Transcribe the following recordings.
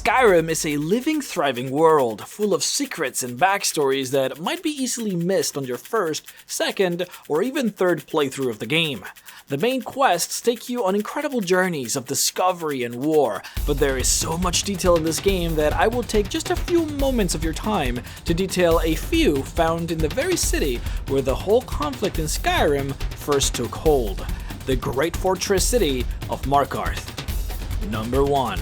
Skyrim is a living, thriving world, full of secrets and backstories that might be easily missed on your first, second, or even third playthrough of the game. The main quests take you on incredible journeys of discovery and war, but there is so much detail in this game that I will take just a few moments of your time to detail a few found in the very city where the whole conflict in Skyrim first took hold, the great fortress city of Markarth. Number 1.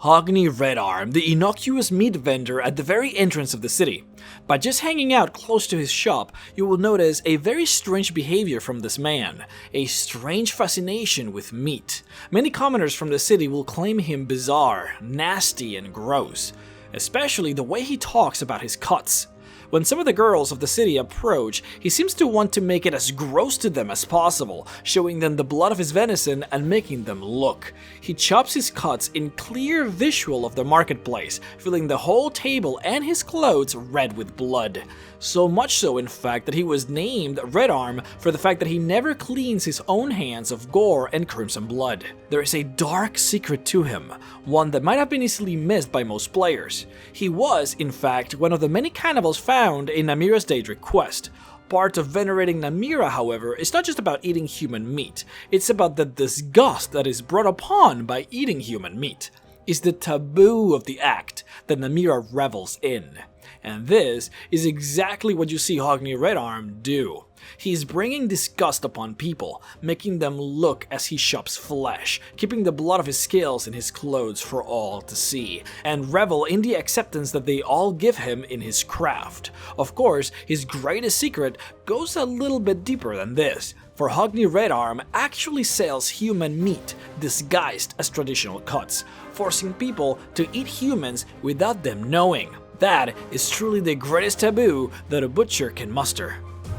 Hogni Redarm, the innocuous meat vendor at the very entrance of the city. By just hanging out close to his shop, you will notice a very strange behavior from this man, a strange fascination with meat. Many commoners from the city will claim him bizarre, nasty, and gross, especially the way he talks about his cuts. When some of the girls of the city approach, he seems to want to make it as gross to them as possible, showing them the blood of his venison and making them look. He chops his cuts in clear visual of the marketplace, filling the whole table and his clothes red with blood. So much so, in fact, that he was named Redarm for the fact that he never cleans his own hands of gore and crimson blood. There is a dark secret to him, one that might have been easily missed by most players. He was, in fact, one of the many cannibals found in Namira's Daedric quest. Part of venerating Namira, however, is not just about eating human meat, it's about the disgust that is brought upon by eating human meat. It's the taboo of the act that Namira revels in. And this is exactly what you see Hogni Redarm do. He's bringing disgust upon people, making them look as he chops flesh, keeping the blood of his scales in his clothes for all to see, and revel in the acceptance that they all give him in his craft. Of course, his greatest secret goes a little bit deeper than this, for Hogni Redarm actually sells human meat disguised as traditional cuts, forcing people to eat humans without them knowing. That is truly the greatest taboo that a butcher can muster.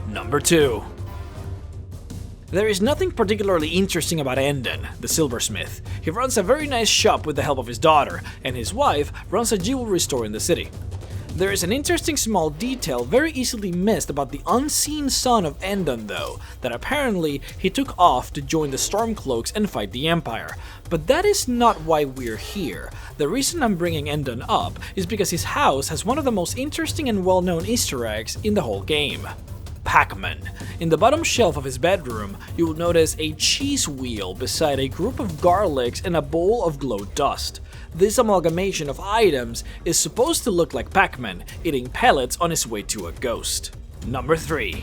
Number 2. There is nothing particularly interesting about Endon, the silversmith. He runs a very nice shop with the help of his daughter, and his wife runs a jewelry store in the city. There is an interesting small detail very easily missed about the unseen son of Endon though, that apparently he took off to join the Stormcloaks and fight the Empire. But that is not why we're here. The reason I'm bringing Endon up is because his house has one of the most interesting and well-known Easter eggs in the whole game. Pac-Man. In the bottom shelf of his bedroom, you will notice a cheese wheel beside a group of garlics and a bowl of glow dust. This amalgamation of items is supposed to look like Pac-Man eating pellets on his way to a ghost. Number 3.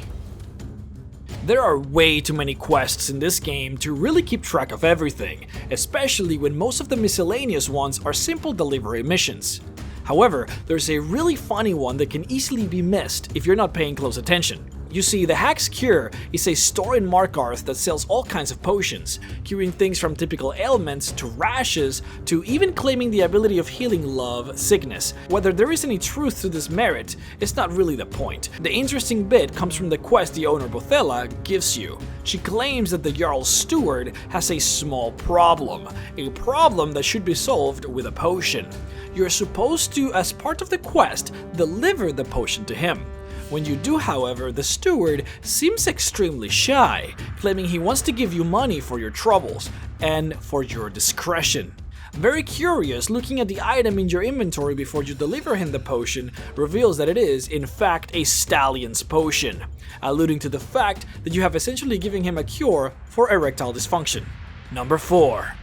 There are way too many quests in this game to really keep track of everything, especially when most of the miscellaneous ones are simple delivery missions. However, there's a really funny one that can easily be missed if you're not paying close attention. You see, the Hack's Cure is a store in Markarth that sells all kinds of potions, curing things from typical ailments to rashes to even claiming the ability of healing love sickness. Whether there is any truth to this merit is not really the point. The interesting bit comes from the quest the owner Bothella gives you. She claims that the Jarl's steward has a small problem, a problem that should be solved with a potion. You're supposed to, as part of the quest, deliver the potion to him. When you do, however, the steward seems extremely shy, claiming he wants to give you money for your troubles and for your discretion. Very curious, looking at the item in your inventory before you deliver him the potion reveals that it is, in fact, a stallion's potion, alluding to the fact that you have essentially given him a cure for erectile dysfunction. Number 4.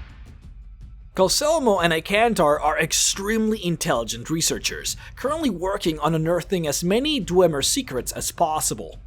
Calcelmo and Ikantar are extremely intelligent researchers, currently working on unearthing as many Dwemer secrets as possible.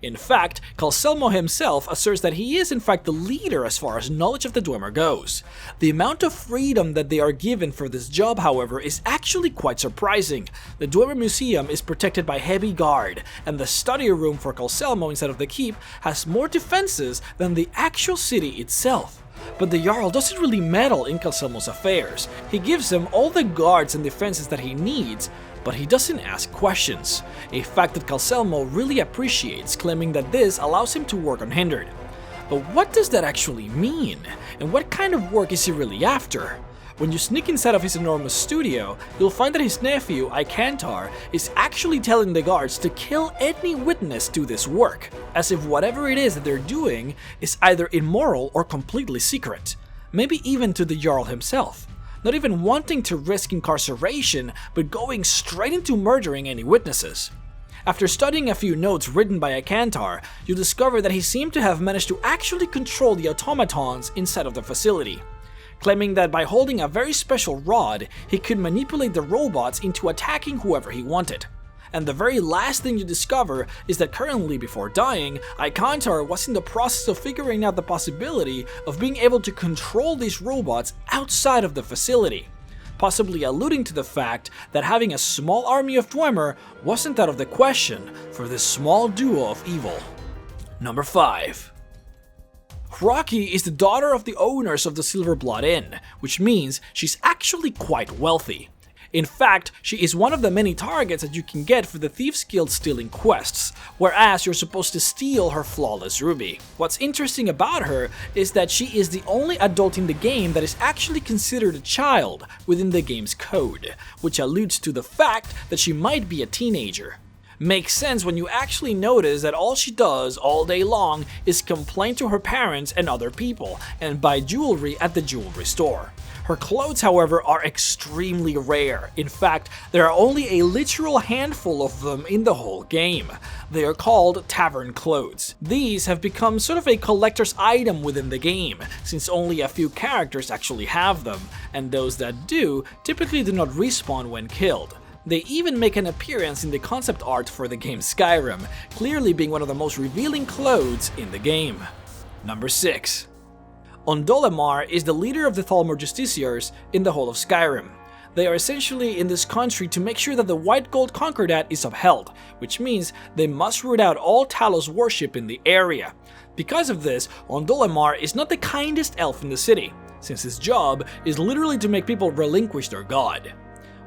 In fact, Calcelmo himself asserts that he is in fact the leader as far as knowledge of the Dwemer goes. The amount of freedom that they are given for this job, however, is actually quite surprising. The Dwemer Museum is protected by heavy guard, and the study room for Calcelmo inside of the keep has more defenses than the actual city itself. But the Jarl doesn't really meddle in Calcelmo's affairs. He gives him all the guards and defenses that he needs, but he doesn't ask questions, a fact that Calcelmo really appreciates, claiming that this allows him to work unhindered. But what does that actually mean? And what kind of work is he really after? When you sneak inside of his enormous studio, you'll find that his nephew, Ikantar, is actually telling the guards to kill any witness to this work, as if whatever it is that they're doing is either immoral or completely secret, maybe even to the Jarl himself. not even wanting to risk incarceration, but going straight into murdering any witnesses. After studying a few notes written by Akantar, you discover that he seemed to have managed to actually control the automatons inside of the facility, claiming that by holding a very special rod, he could manipulate the robots into attacking whoever he wanted. And the very last thing you discover is that currently, before dying, Akantar was in the process of figuring out the possibility of being able to control these robots outside of the facility, possibly alluding to the fact that having a small army of Dwemer wasn't out of the question for this small duo of evil. Number 5. Rocky is the daughter of the owners of the Silverblood Inn, which means she's actually quite wealthy. In fact, she is one of the many targets that you can get for the Thieves Guild stealing quests, whereas you're supposed to steal her flawless ruby. What's interesting about her is that she is the only adult in the game that is actually considered a child within the game's code, which alludes to the fact that she might be a teenager. Makes sense when you actually notice that all she does all day long is complain to her parents and other people, and buy jewelry at the jewelry store. Her clothes, however, are extremely rare. In fact, there are only a literal handful of them in the whole game. They are called tavern clothes. These have become sort of a collector's item within the game, since only a few characters actually have them, and those that do typically do not respawn when killed. They even make an appearance in the concept art for the game Skyrim, clearly being one of the most revealing clothes in the game. Number 6. Ondolemar is the leader of the Thalmor Justiciars in the whole of Skyrim. They are essentially in this country to make sure that the White Gold Concordat is upheld, which means they must root out all Talos worship in the area. Because of this, Ondolemar is not the kindest elf in the city, since his job is literally to make people relinquish their god.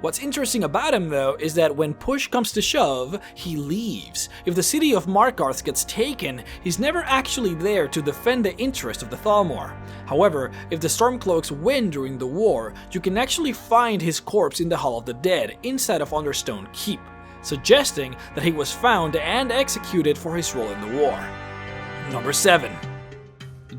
What's interesting about him though is that when push comes to shove, he leaves. If the city of Markarth gets taken, he's never actually there to defend the interest of the Thalmor. However, if the Stormcloaks win during the war, you can actually find his corpse in the Hall of the Dead inside of Understone Keep, suggesting that he was found and executed for his role in the war. Number 7.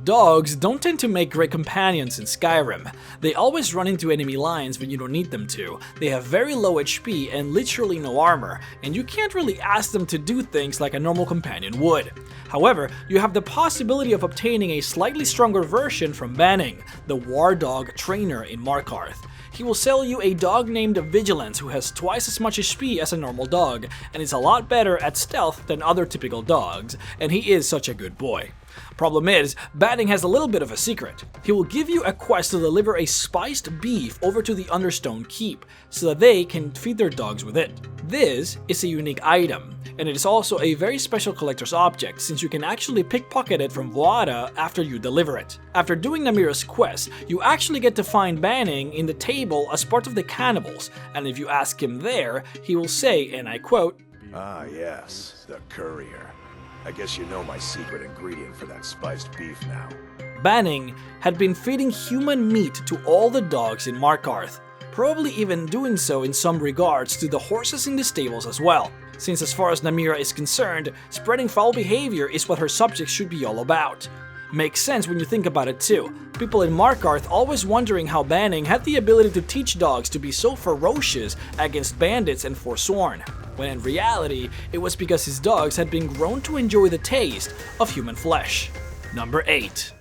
Dogs don't tend to make great companions in Skyrim. They always run into enemy lines when you don't need them to. They have very low HP and literally no armor, and you can't really ask them to do things like a normal companion would. However, you have the possibility of obtaining a slightly stronger version from Banning, the war dog trainer in Markarth. He will sell you a dog named Vigilance who has twice as much HP as a normal dog, and is a lot better at stealth than other typical dogs, and he is such a good boy. Problem is, Banning has a little bit of a secret. He will give you a quest to deliver a spiced beef over to the Understone Keep, so that they can feed their dogs with it. This is a unique item, and it is also a very special collector's object, since you can actually pickpocket it from Voada after you deliver it. After doing Namira's quest, you actually get to find Banning in the table as part of the cannibals, and if you ask him there, he will say, and I quote, "Ah yes, the courier. I guess you know my secret ingredient for that spiced beef now." Banning had been feeding human meat to all the dogs in Markarth, probably even doing so in some regards to the horses in the stables as well, since as far as Namira is concerned, spreading foul behavior is what her subjects should be all about. Makes sense when you think about it too. People in Markarth always wondering how Banning had the ability to teach dogs to be so ferocious against bandits and Forsworn, when in reality, it was because his dogs had been grown to enjoy the taste of human flesh. Number 8.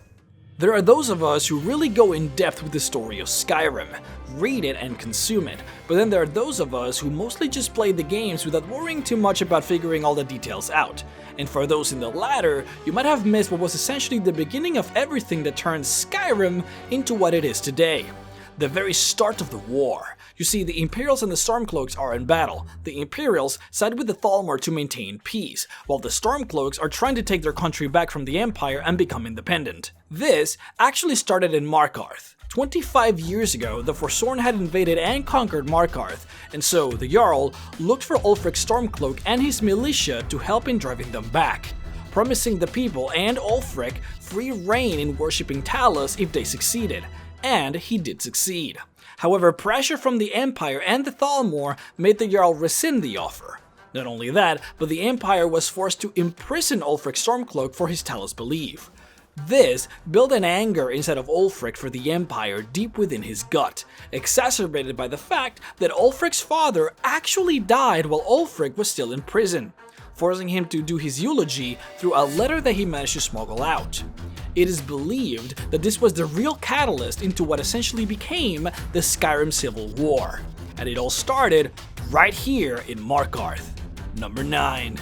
There are those of us who really go in depth with the story of Skyrim, read it and consume it, but then there are those of us who mostly just play the games without worrying too much about figuring all the details out. And for those in the latter, you might have missed what was essentially the beginning of everything that turned Skyrim into what it is today. The very start of the war. You see, the Imperials and the Stormcloaks are in battle. The Imperials side with the Thalmor to maintain peace, while the Stormcloaks are trying to take their country back from the Empire and become independent. This actually started in Markarth. 25 years ago, the Forsworn had invaded and conquered Markarth, and so the Jarl looked for Ulfric Stormcloak and his militia to help in driving them back, promising the people and Ulfric free reign in worshipping Talos if they succeeded. And he did succeed. However, pressure from the Empire and the Thalmor made the Jarl rescind the offer. Not only that, but the Empire was forced to imprison Ulfric Stormcloak for his Talos belief. This built an anger inside of Ulfric for the Empire deep within his gut, exacerbated by the fact that Ulfric's father actually died while Ulfric was still in prison, forcing him to do his eulogy through a letter that he managed to smuggle out. It is believed that this was the real catalyst into what essentially became the Skyrim Civil War, and it all started right here in Markarth. Number 9.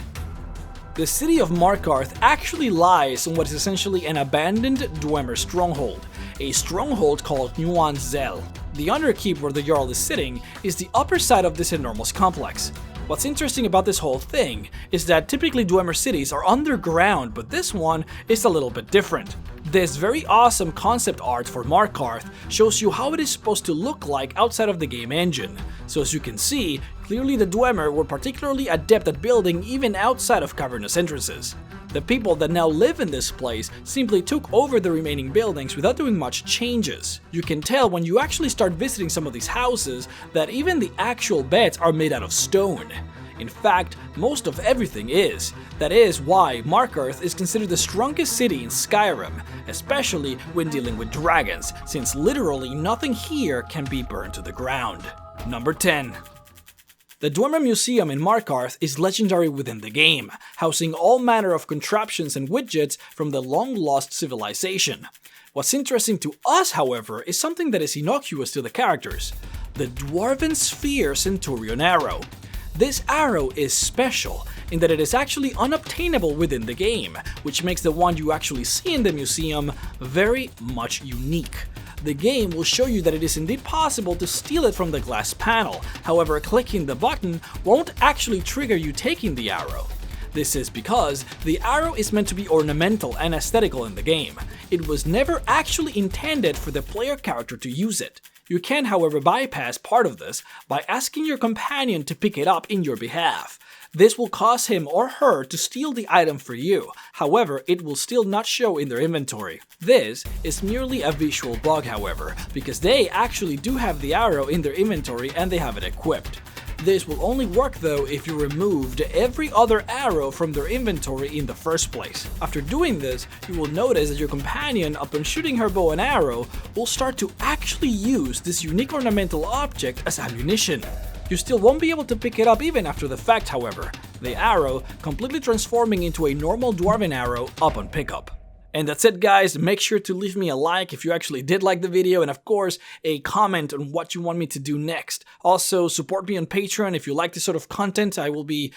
The city of Markarth actually lies in what is essentially an abandoned Dwemer stronghold, a stronghold called Nuance Zel. The Underkeep where the Jarl is sitting is the upper side of this enormous complex. What's interesting about this whole thing is that typically Dwemer cities are underground, but this one is a little bit different. This very awesome concept art for Markarth shows you how it is supposed to look like outside of the game engine. So as you can see, clearly the Dwemer were particularly adept at building even outside of cavernous entrances. The people that now live in this place simply took over the remaining buildings without doing much changes. You can tell when you actually start visiting some of these houses that even the actual beds are made out of stone. In fact, most of everything is. That is why Markarth is considered the strongest city in Skyrim, especially when dealing with dragons, since literally nothing here can be burned to the ground. Number 10. The Dwemer Museum in Markarth is legendary within the game, housing all manner of contraptions and widgets from the long-lost civilization. What's interesting to us, however, is something that is innocuous to the characters: the Dwarven Sphere Centurion Arrow. This arrow is special in that it is actually unobtainable within the game, which makes the one you actually see in the museum very much unique. The game will show you that it is indeed possible to steal it from the glass panel, however clicking the button won't actually trigger you taking the arrow. This is because the arrow is meant to be ornamental and aesthetical in the game. It was never actually intended for the player character to use it. You can, however, bypass part of this by asking your companion to pick it up in your behalf. This will cause him or her to steal the item for you, however, it will still not show in their inventory. This is merely a visual bug, however, because they actually do have the arrow in their inventory and they have it equipped. This will only work though if you removed every other arrow from their inventory in the first place. After doing this, you will notice that your companion, upon shooting her bow and arrow, will start to actually use this unique ornamental object as ammunition. You still won't be able to pick it up even after the fact, however, the arrow completely transforming into a normal Dwarven arrow upon pickup. And that's it, guys. Make sure to leave me a like if you actually did like the video, and of course a comment on what you want me to do next. Also, support me on Patreon if you like this sort of content. I will be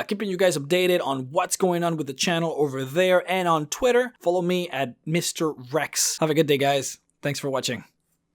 keeping you guys updated on what's going on with the channel over there, and on Twitter, follow me at Mr. Rex. Have a good day, guys. Thanks for watching.